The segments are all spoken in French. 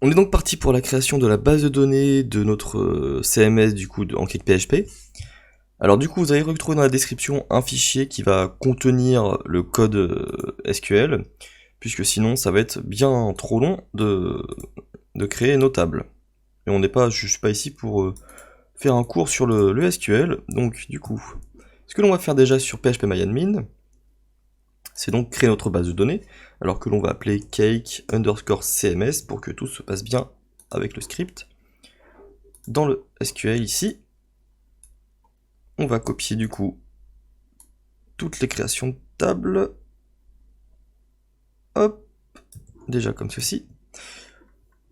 On est donc parti pour la création de la base de données de notre CMS du coup en CakePHP. Alors du coup vous allez retrouver dans la description un fichier qui va contenir le code SQL, puisque sinon ça va être bien trop long de créer nos tables. Et je suis pas ici pour faire un cours sur le SQL, donc du coup, ce que l'on va faire déjà sur phpMyAdmin, c'est donc créer notre base de données, alors que l'on va appeler cake underscore CMS pour que tout se passe bien avec le script. Dans le SQL ici, on va copier du coup toutes les créations de tables. Hop, déjà comme ceci.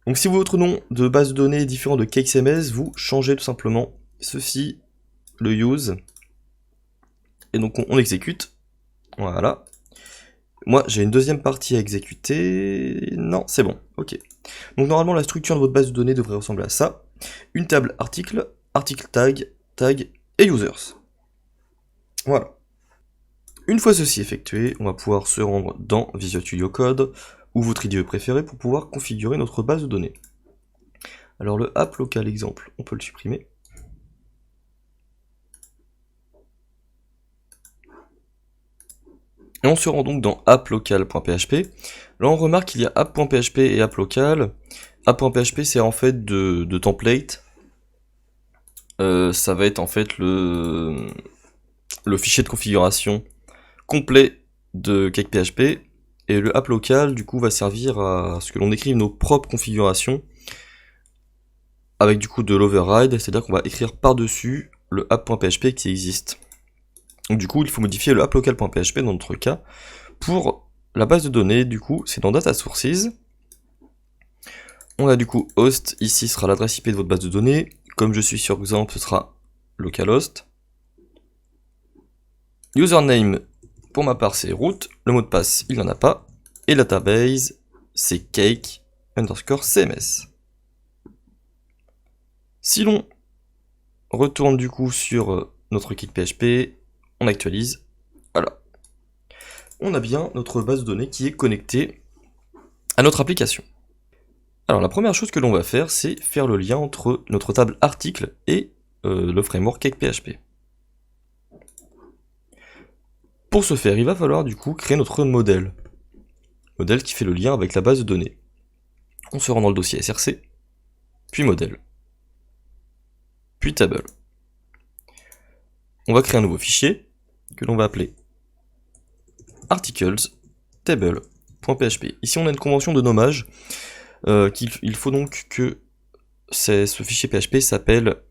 Donc si votre nom de base de données est différent de CakeCMS, vous changez tout simplement ceci, le use, et donc on exécute. Voilà. Moi j'ai une deuxième partie à exécuter. Non, c'est bon, ok. Donc normalement la structure de votre base de données devrait ressembler à ça. Une table article, article tag, tag et users. Voilà. Une fois ceci effectué, on va pouvoir se rendre dans Visual Studio Code ou votre IDE préféré pour pouvoir configurer notre base de données. Alors le app local exemple, on peut le supprimer. Et on se rend donc dans applocal.php. Là on remarque qu'il y a app.php et applocal. App.php c'est en fait de template. Ça va être en fait le fichier de configuration complet de CakePHP. Et le app local du coup va servir à ce que l'on écrive nos propres configurations avec du coup de l'override, c'est-à-dire qu'on va écrire par-dessus le app.php qui existe. Donc du coup, il faut modifier le applocal.php dans notre cas. Pour la base de données, du coup, c'est dans Data Sources. On a du coup host, ici sera l'adresse IP de votre base de données. Comme je suis sur Xampp, ce sera localhost. Username, pour ma part, c'est root. Le mot de passe, il n'y en a pas. Et database, c'est cake underscore CMS. Si l'on retourne du coup sur notre kit PHP, on actualise, voilà. On a bien notre base de données qui est connectée à notre application. Alors la première chose que l'on va faire, c'est faire le lien entre notre table article et le framework CakePHP. Pour ce faire, il va falloir du coup créer notre modèle. Modèle qui fait le lien avec la base de données. On se rend dans le dossier src, puis modèle, puis table. On va créer un nouveau fichier que l'on va appeler articles table.php. Ici on a une convention de nommage qu'il faut donc que ce fichier PHP s'appelle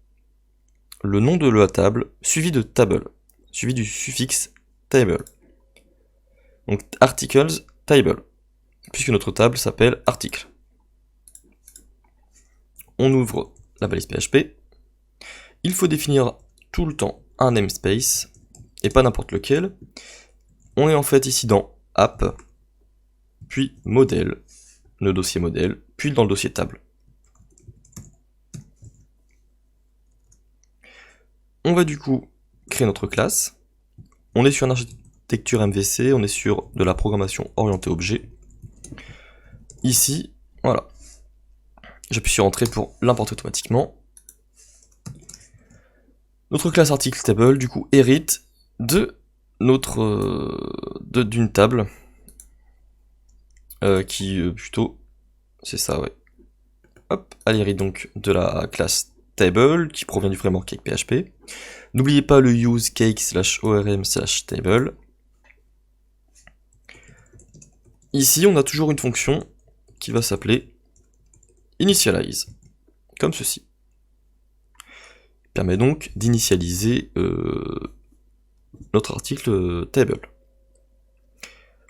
le nom de la table suivi de table, suivi du suffixe table. Donc articles table, puisque notre table s'appelle article. On ouvre la balise PHP. Il faut définir tout le temps un namespace, et pas n'importe lequel. On est en fait ici dans app, puis modèle, le dossier modèle, puis dans le dossier table. On va du coup créer notre classe. On est sur une architecture MVC, on est sur de la programmation orientée objet. Ici, voilà. J'appuie sur Entrée pour l'importer automatiquement. Notre classe article table, du coup, hérite de d'une table plutôt, c'est ça, ouais. Hop, elle hérite donc de la classe table qui provient du framework CakePHP. N'oubliez pas le use cake /orm /table. Ici, on a toujours une fonction qui va s'appeler initialize, comme ceci. Permet donc d'initialiser notre article table.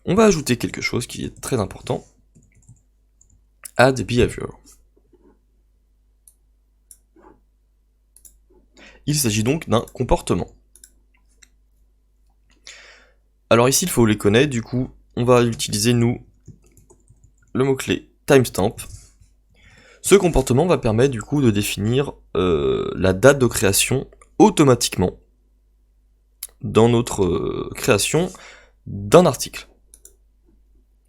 On va ajouter quelque chose qui est très important. Add behavior. Il s'agit donc d'un comportement. Alors ici, il faut les connaître, du coup, on va utiliser, nous, le mot-clé timestamp. Ce comportement va permettre, du coup, de définir la date de création automatiquement dans notre création d'un article.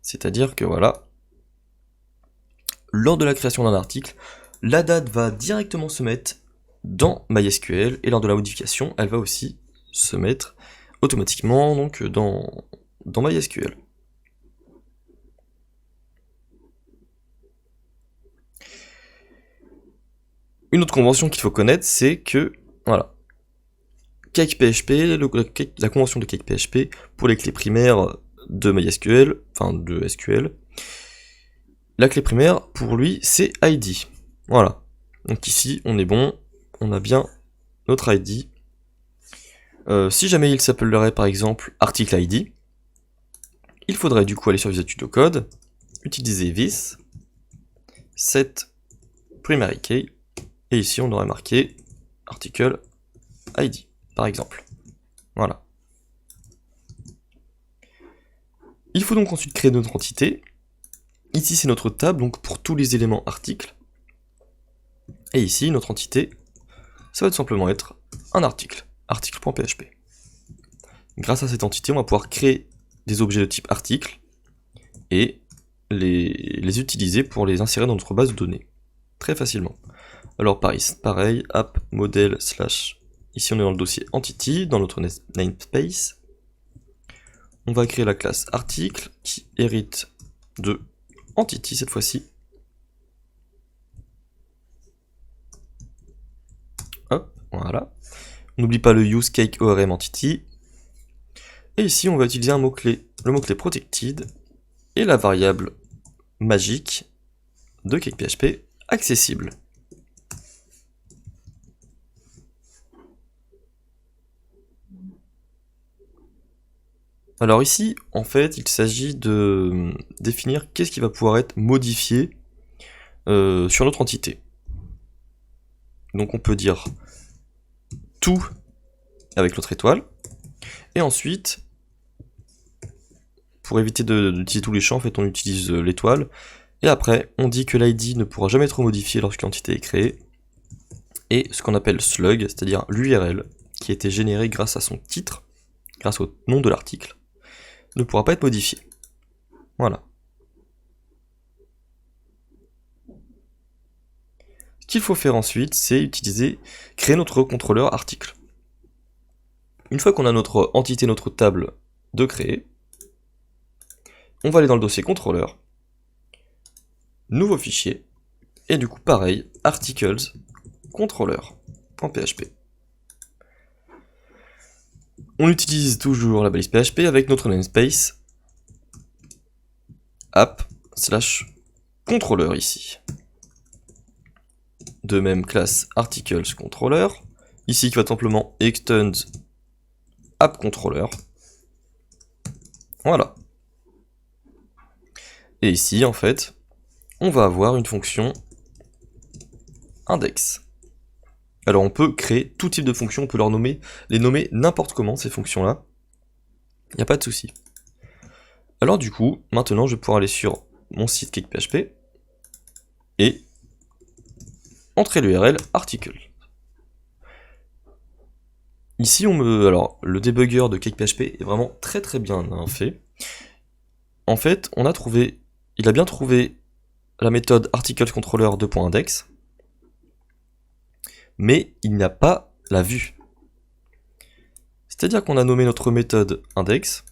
C'est-à-dire que, voilà, lors de la création d'un article, la date va directement se mettre dans MySQL, et lors de la modification, elle va aussi se mettre automatiquement donc dans MySQL. Une autre convention qu'il faut connaître, c'est que, voilà, CakePHP, la convention de CakePHP, pour les clés primaires de MySQL, enfin de SQL, la clé primaire, pour lui, c'est ID. Voilà. Donc ici, on est bon, on a bien notre ID. Si jamais il s'appellerait par exemple article ID, il faudrait du coup aller sur Visual Studio Code, utiliser this, set primary key, et ici on aurait marqué article ID, par exemple. Voilà. Il faut donc ensuite créer notre entité. Ici c'est notre table, donc pour tous les éléments articles. Et ici, notre entité, ça va tout simplement être un article, article.php. Grâce à cette entité, on va pouvoir créer des objets de type article et les utiliser pour les insérer dans notre base de données, très facilement. Alors pareil, app model slash, ici on est dans le dossier entity, dans notre namespace. On va créer la classe article qui hérite de entity cette fois-ci. Hop, voilà. On n'oublie pas le use cake ORM entity. Et ici, on va utiliser un mot-clé, le mot-clé protected, et la variable magique de CakePHP accessible. Alors ici, en fait, il s'agit de définir qu'est-ce qui va pouvoir être modifié sur notre entité. Donc on peut dire tout avec l'autre étoile, et ensuite, pour éviter d'utiliser tous les champs, en fait, on utilise l'étoile, et après, on dit que l'ID ne pourra jamais être modifié lorsque l'entité est créée, et ce qu'on appelle slug, c'est-à-dire l'URL, qui a été généré grâce à son titre, grâce au nom de l'article, ne pourra pas être modifié. Voilà. Ce qu'il faut faire ensuite, c'est créer notre contrôleur article. Une fois qu'on a notre entité, notre table de créer, on va aller dans le dossier contrôleur, nouveau fichier, et du coup pareil, articles, controller.php. On utilise toujours la balise PHP avec notre namespace app/controller ici. De même classe articles controller, ici qui va simplement extend app-controller. Voilà. Et ici, en fait, on va avoir une fonction index. Alors on peut créer tout type de fonctions, on peut les nommer n'importe comment, ces fonctions-là. Il n'y a pas de souci. Alors du coup, maintenant je vais pouvoir aller sur mon site CakePHP et entrer l'URL article. Ici, alors le débugger de CakePHP est vraiment très très bien fait. En fait, il a bien trouvé la méthode articleController2.index, mais il n'a pas la vue. C'est-à-dire qu'on a nommé notre méthode index,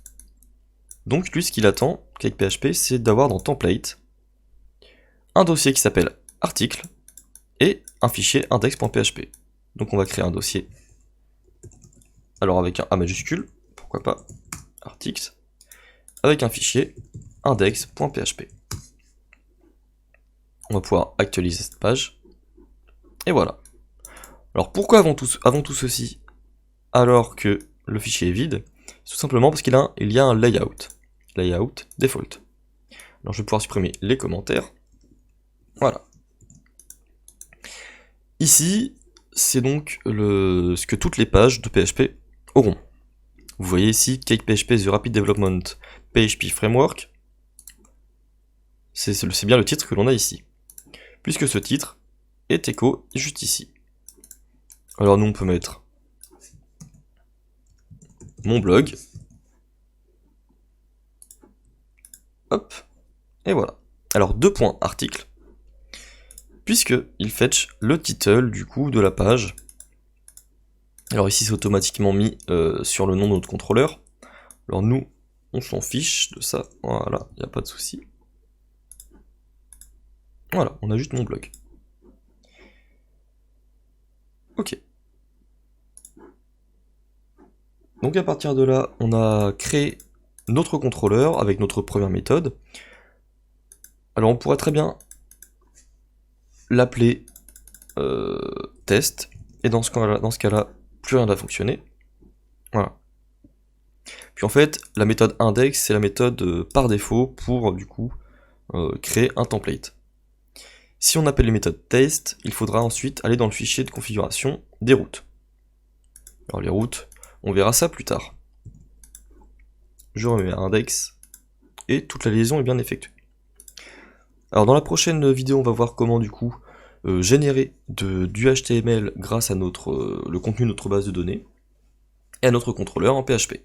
donc lui ce qu'il attend, CakePHP, c'est d'avoir dans template un dossier qui s'appelle article et un fichier index.php. Donc on va créer un dossier, alors avec un A majuscule, pourquoi pas, articles, avec un fichier index.php. On va pouvoir actualiser cette page, et voilà. Alors pourquoi avant tout ceci, alors que le fichier est vide? Tout simplement parce qu'il y a un layout default. Alors je vais pouvoir supprimer les commentaires. Voilà. Ici, c'est donc ce que toutes les pages de PHP auront. Vous voyez ici, CakePHP The Rapid Development PHP Framework. C'est bien le titre que l'on a ici. Puisque ce titre est écho juste ici. Alors nous on peut mettre mon blog. Hop. Et voilà. Alors 2 points article. puisqu'il fetch le title du coup de la page. Alors ici c'est automatiquement mis sur le nom de notre contrôleur. Alors nous, on s'en fiche de ça, voilà, il n'y a pas de souci. Voilà, on a juste mon bloc. Ok. Donc à partir de là, on a créé notre contrôleur avec notre première méthode. Alors on pourrait très bien l'appeler test, et dans ce cas-là, plus rien n'a fonctionné. Voilà. Puis en fait, la méthode index, c'est la méthode par défaut pour du coup créer un template. Si on appelle les méthodes test, il faudra ensuite aller dans le fichier de configuration des routes. Alors les routes, on verra ça plus tard. Je remets index, et toute la liaison est bien effectuée. Alors dans la prochaine vidéo, on va voir comment du coup générer du HTML grâce à le contenu de notre base de données et à notre contrôleur en PHP.